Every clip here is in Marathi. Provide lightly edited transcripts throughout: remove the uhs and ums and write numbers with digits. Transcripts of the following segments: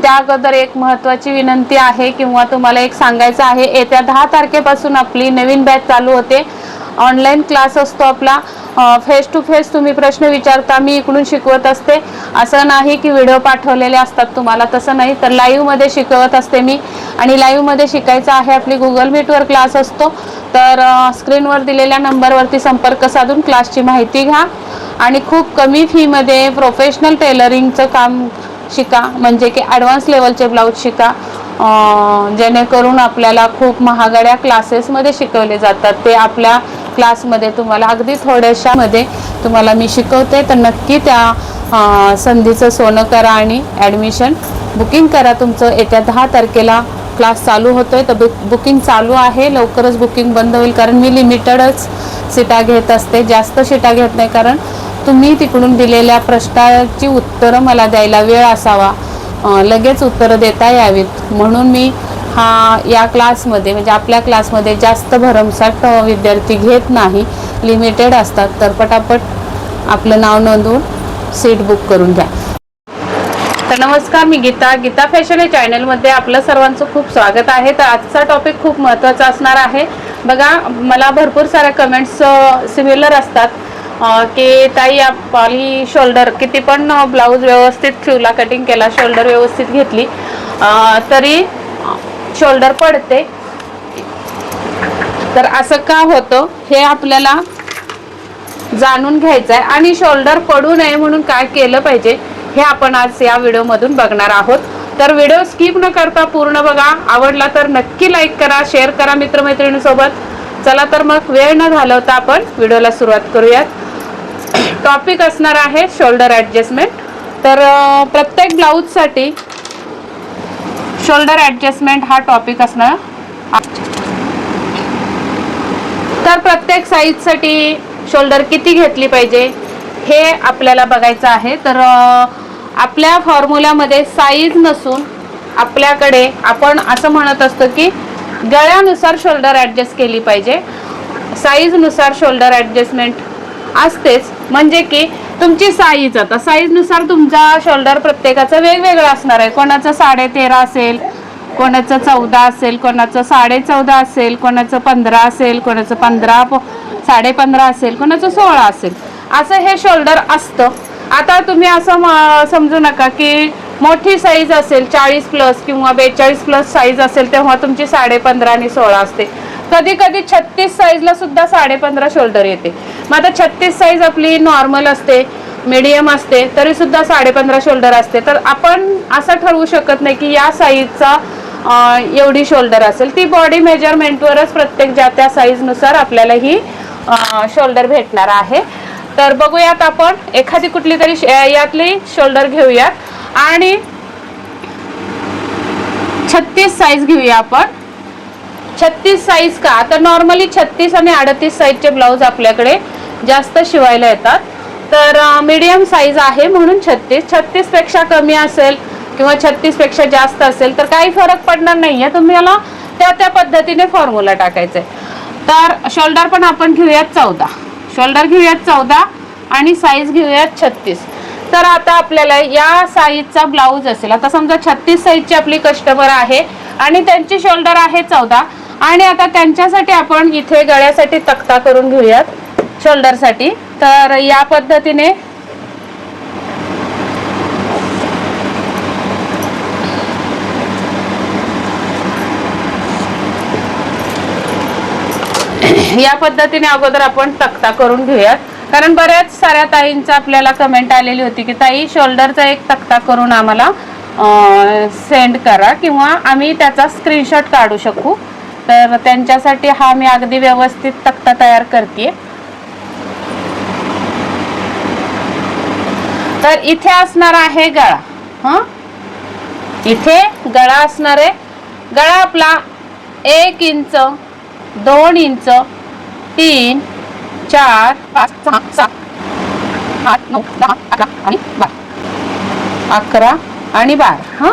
त्या अगोदर एक महत्त्वाची विनंती आहे किंवा तुम्हाला एक सांगायचं आहे, येत्या 10 तारखेपासून आपली नवीन बॅच चालू होते। ऑनलाईन क्लास असतो आपला, फेस टू फेस तुम्ही प्रश्न विचारता, मी इकडून शिकवत असते। असं नाही की व्हिडिओ पाठवलेले असतात तुम्हाला, तसं नाही, तर लाईव्ह मध्ये शिकवत असते मी। आणि लाईव्ह मध्ये शिकायचं आहे, आपली गुगल मीटवर क्लास असतो। तर स्क्रीनवर दिलेल्या नंबरवरती संपर्क साधून क्लासची माहिती घ्या आणि खूप कमी फी मध्ये प्रोफेशनल टेलरिंगचं काम शिका, म्हणजे की ॲडव्हान्स लेवलचे ब्लाऊज शिका, जेणेकरून आपल्याला खूप महागड्या क्लासेसमध्ये शिकवले जातात ते आपल्या क्लासमध्ये तुम्हाला अगदी थोड्याशामध्ये तुम्हाला मी शिकवते। तर नक्की त्या संधीचं सोनं करा आणि ॲडमिशन बुकिंग करा तुमचं। येत्या 10 तारखेला क्लास चालू होतोय, तर बुकिंग चालू आहे, लवकरच बुकिंग बंद होईल, कारण मी लिमिटेडच सीटा घेत असते, जास्त सीटा घेत नाही, कारण तुम्ही तिकडून दिलेल्या प्रश्नाची उत्तरं मला द्यायला वेळ असावा, लगेच उत्तरं देता यावीत, म्हणून मी या क्लासमध्ये म्हणजे आपल्या क्लासमध्ये जास्त भरमसाठ विद्यार्थी घेत नाही, लिमिटेड असतात। तर पटापट आपलं नाव नोंदवून सीट बुक करून घ्या। तर नमस्कार, मी गीता फॅशन या चॅनलमध्ये आपलं सर्वांचं खूप स्वागत आहे। तर आजचा टॉपिक खूप महत्त्वाचा असणार आहे। बघा, मला भरपूर साऱ्या कमेंट्स सिमिलर असतात की ताई आपली शोल्डर किती पण ब्लाऊज व्यवस्थित शिवला, कटिंग केला, शोल्डर व्यवस्थित घेतली तरी शोल्डर पडते, तर असं का होतं हे आपल्याला जाणून घ्यायचं आहे। आणि शोल्डर पडू नये म्हणून काय केलं पाहिजे हे आपण आज या व्हिडिओमधून बघणार आहोत। तर व्हिडिओ स्किप न करता पूर्ण बघा, आवडला तर नक्की लाईक करा, शेअर करा मित्रमैत्रिणींसोबत। चला तर मग वेळ न घालवता आपण व्हिडिओला सुरुवात करूयात। टॉपिक असणार आहे शोल्डर ॲडजस्टमेंट। तर प्रत्येक ब्लाऊजसाठी शोल्डर ॲडजस्टमेंट हा टॉपिक असणार। तर प्रत्येक साईजसाठी शोल्डर किती घेतली पाहिजे हे आपल्याला बघायचं आहे। तर आपल्या फॉर्म्युल्यामध्ये साईज नसून आपल्याकडे आपण असं म्हणत असतो की गळ्यानुसार शोल्डर ॲडजस्ट केली पाहिजे, साईजनुसार शोल्डर ॲडजस्टमेंट असतेच, म्हणजे की तुमची साईज, आता साईजनुसार तुमचा शोल्डर प्रत्येकाचं वेगवेगळं असणार आहे। कोणाचं 13.5 असेल, कोणाचं 14 असेल, कोणाचं 14.5 असेल, कोणाचं 15 असेल, कोणाचं 15.5 असेल, कोणाचं 16 असेल, असं हे शोल्डर असतं। आता तुम्ही असं समजू नका की मोठी साईज असेल 40+ किंवा 42+ साईज असेल तेव्हा तुमची 15.5 आणि 16 असते। कधी कधी 36 साईजला सुद्धा 15.5 शोल्डर येते। मग आता 36 साईज आपली नॉर्मल असते, मीडियम असते, तरी सुद्धा 15.5 शोल्डर असते। तर आपण असं ठरवू शकत नाही की या साईजचा एवढी शोल्डर असेल, ती बॉडी मेजरमेंटवरच प्रत्येक ज्या त्या साईजनुसार आपल्याला ही शोल्डर भेटणार आहे। तर बघूयात आपण एखादी कुठली तरी यातली शोल्डर घेऊयात आणि 36 साईज घेऊया आपण। 36 साईज का, तर नॉर्मली 36 आणि 38 साईजचे ब्लाऊज आपल्याकडे जास्त शिवायला येतात, तर मीडियम साईज आहे म्हणून 36 पेक्षा कमी असेल किंवा 36 पेक्षा जास्त असेल तर काही फरक पडणार नाहीये, तुम्हाला त्या पद्धतीने फॉर्म्युला टाकायचा आहे। तर शोल्डर पण आपण घेऊयात 14, शोल्डर घेऊयात 14 आणि साईज घेऊयात 36। तर आता आपल्याला या साईजचा ब्लाऊज असेल, आता समजा 36 साईजची आपली कस्टमर आहे आणि त्यांची शोल्डर आहे 14, आणि आता त्यांच्यासाठी आपण इथे गळ्यासाठी तक्ता करून घेऊयात शोल्डरसाठी। तर या पद्धतीने अगोदर आपण तक्ता करून घेऊयात, कारण बऱ्याच साऱ्या ताईंचा आपल्याला कमेंट आलेली होती की ताई शोल्डरचा एक तक्ता करून आम्हाला सेंड करा किंवा आम्ही त्याचा स्क्रीनशॉट काढू शकू। तर त्यांच्यासाठी हा मी अगदी व्यवस्थित तक्ता तयार करते। तर इथे असणार आहे गळा, इथे गळा असणार आहे। गळा आपला 1 इंच, 2 इंच, 3, 4, 5, 6, 7, 8, 9, 10, 11 आणि 12, 11 आणि 12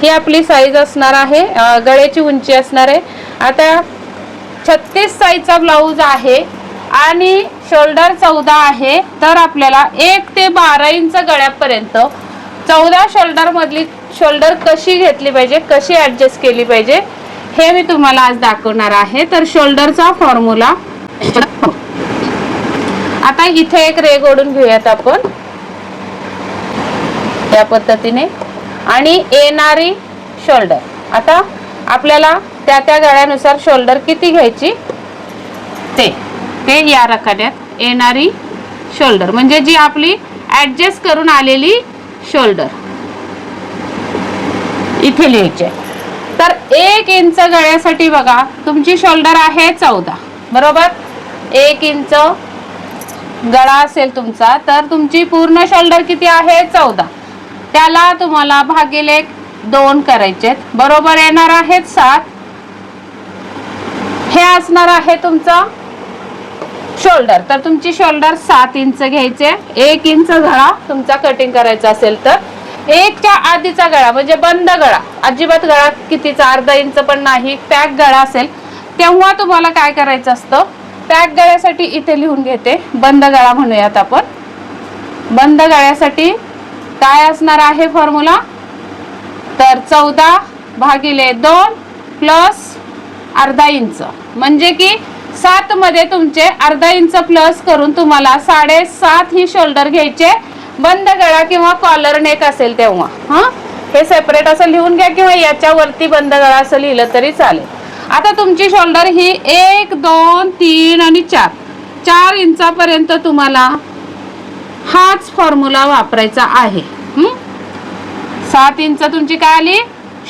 ही आपली साईज असणार आहे, गळ्याची उंची असणार आहे। आता 36 साईजचा ब्लाऊज आहे आणि शोल्डर 14 आहे, तर आपल्याला 1 ते 12 इंच गळ्यापर्यंत 14 शोल्डर मधली शोल्डर कशी घेतली पाहिजे, कशी ऍडजस्ट केली पाहिजे हे मी तुम्हाला आज दाखवणार आहे. तर शोल्डरचा फॉर्म्युला आता इथे एक रेघ ओढून घेऊयात आपण या पद्धतीने आणि येणारी शोल्डर. आता आपल्याला त्या गळ्यानुसार शोल्डर किती घ्यायची ते या रकान्यात येणारी शोल्डर म्हणजे जी आपली ऍडजस्ट करून आलेली शोल्डर इथे लिहायचे. तर 1 इंच गळ्यासाठी बघा तुमची शोल्डर आहे 14 बरोबर. 1 इंच गळा असेल तुमचा तर तुमची पूर्ण शोल्डर किती आहे 14. त्याला तुम्हाला भागिले 2 करायचे बरोबर येणार आहेत 7. हे असणार आहे तुमचा शोल्डर. तर तुमची शोल्डर 7 इंच घ्यायचे. 1 इंच गळा तुमचा कटिंग करायचा असेल तर 1 च्या आधीचा गळा म्हणजे बंद गळा, अजिबात गळा कितीचा अर्धा इंच पण नाही, पॅक गळा असेल तेव्हा तुम्हाला काय करायचं असतं. पॅक गळ्यासाठी इथे लिहून घेते बंद गळा म्हणूयात आपण. बंद गळ्यासाठी काय असणार आहे फॉर्म्युला. तर 14 भागिले 2 प्लस अर्धा इंच म्हणजे की 7 मध्ये तुमचे अर्धा इंच प्लस करून तुम्हाला 7.5 ही शोल्डर घ्यायचे बंद गळा किंवा कॉलर नेक असेल तेव्हा. हे सेपरेट असं लिहून घ्या किंवा याच्यावरती बंद गळा असं लिहिलं तरी चालेल. आता तुमची शोल्डर ही 1 2 3 आणि 4 इंचापर्यंत तुम्हाला हाच फॉर्म्युला वापरायचा आहे. 7 इंच तुमची काय आली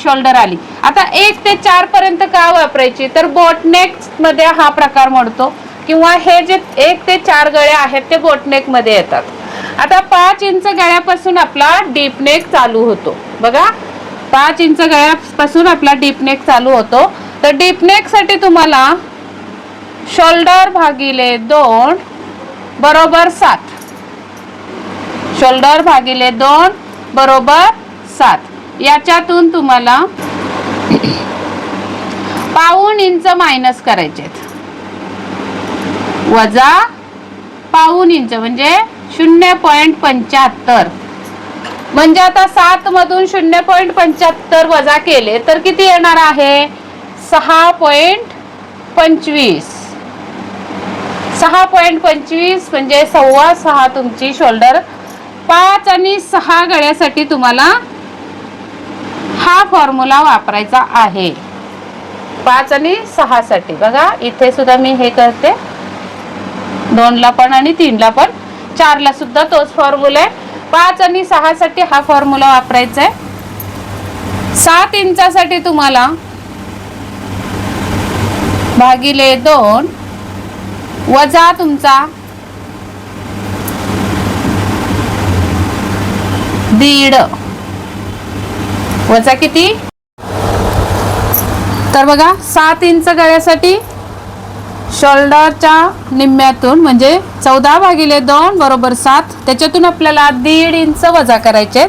शोल्डर आली. आता 1 ते 4 पर्यंत का वापरायची तर बोटनेक मध्ये हा प्रकार मोडतो किंवा हे जे 1 ते 4 गळे आहेत ते बोटनेक मध्ये येतात. आता 5 इंच गळ्यापासून आपला डीप नेक चालू होतो बघा. 5 इंच गळ्यापासून आपला डीप नेक चालू होतो. तर डीप नेक साठी तुम्हाला शोल्डर भागिले 2 बरोबर 7. शोल्डर भागिले 2 बरोबर 7. याच्यातून तुम्हाला पाऊण इंच मायनस करायचे वजा पाऊण इंच म्हणजे 0.75. म्हणजे आता 7 मधून 0.75 वजा केले तर किती येणार आहे 6.25. 6.25 म्हणजे 6.25 तुमची शोल्डर. 5 आणि 6 गळ्यासाठी तुम्हाला हा फॉर्म्युला वापरायचा आहे. 5 आणि 6 साठी बघा इथे सुद्धा मी हे करते 2 ला पण आणि 3 ला पण 4 ला सुद्धा तोच फॉर्म्युला आहे. 5 आणि 6 साठी हा फॉर्म्युला वापरायचा आहे. 7 इंचासाठी तुम्हाला भागिले 2 वजा तुमचा 1.5 वजा किती तर बघा 7 इंच गळ्यासाठी शोल्डरच्या निम्म्यातून म्हणजे 14 भागिले 2 बरोबर 7. त्याच्यातून आपल्याला 1.5 इंच वजा करायचे.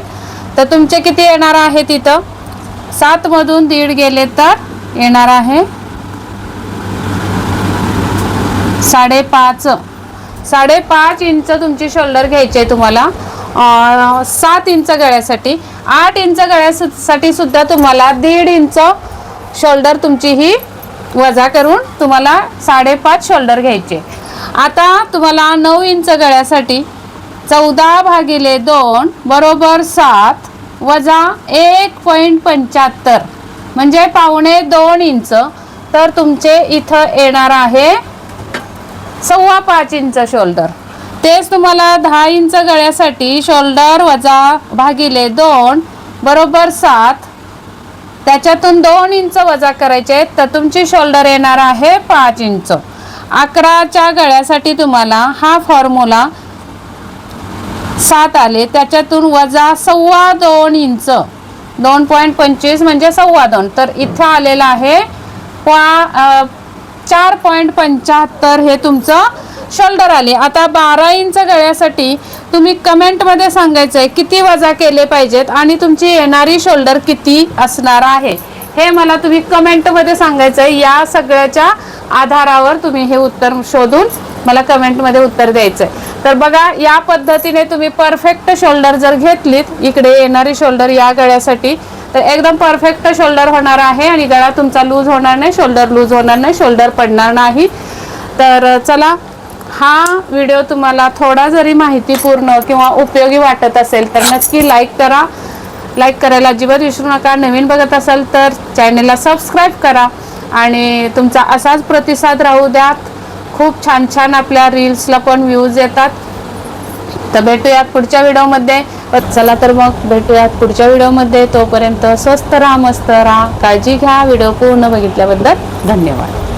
तर तुमचे किती येणार आहे तिथं 7 मधून 1.5 गेले तर येणार आहे 5.5. 5.5 इंच तुमची शोल्डर घ्यायची आहे तुम्हाला 7 इंच गळ्यासाठी. 8 इंच गळ्यासाठी सुद्धा तुम्हाला 1.5 इंच शोल्डर तुमची ही वजा करून तुम्हाला 5.5 शोल्डर घ्यायचे. आता तुम्हाला 9 इंच गळ्यासाठी 14 भागिले 2 बरोबर 7 वजा 1.75 म्हणजे 1.25 इंच. तर तुमचे इथं येणार आहे 5.25 इंच शोल्डर. तेच तुम्हाला 10 इंच गळ्यासाठी शोल्डर वजा भागिले 2 बरोबर 7. त्याच्यातून 2 इंच वजा करायचे तर तुमची शोल्डर येणार आहे 5 इंच. 11च्या गळ्यासाठी तुम्हाला हा फॉर्म्युला 7 आले त्याच्यातून वजा 2.25 इंच 2.25 म्हणजे 2.25 तर इथं आलेला आहे 4.75 हे तुमचं शोल्डर आले. आता 12 इंच गळ्यासाठी तुम्ही कमेंट मध्ये सांगायचंय किती वजा केले पाहिजेत आणि तुमची येणारी शोल्डर किती असणार आहे हे मला तुम्ही कमेंट मध्ये सांगायचंय. या सगळ्याच्या आधारावर तुम्ही हे उत्तर शोधून मला कमेंटमध्ये उत्तर द्यायचं आहे। तर बघा, या पद्धतीने तुम्ही परफेक्ट शोल्डर जर घेतलीत, इकडे येणारी शोल्डर या गळ्यासाठी, तर एकदम परफेक्ट शोल्डर होणार आहे आणि गळा तुमचा लूज होणार नाही, शोल्डर लूज होणार नाही, शोल्डर पडणार नाही। तर चला, हा व्हिडिओ तुम्हाला थोडा जरी माहितीपूर्ण किंवा उपयोगी वाटत असेल तर नक्की लाईक करा। लाईक करायला अजिबात विसरू नका। नवीन बघत असाल तर चॅनलला सबस्क्राईब करा आणि तुमचा असाच प्रतिसाद राहू द्या। खूप छान छान आपल्या रील्सला पण व्ह्यूज येतात। तर भेटूयात पुढच्या व्हिडिओमध्ये। चला तर मग भेटूयात पुढच्या व्हिडिओमध्ये। तोपर्यंत स्वस्त राहा, मस्त राहा, काळजी घ्या। व्हिडिओ पूर्ण बघितल्याबद्दल धन्यवाद।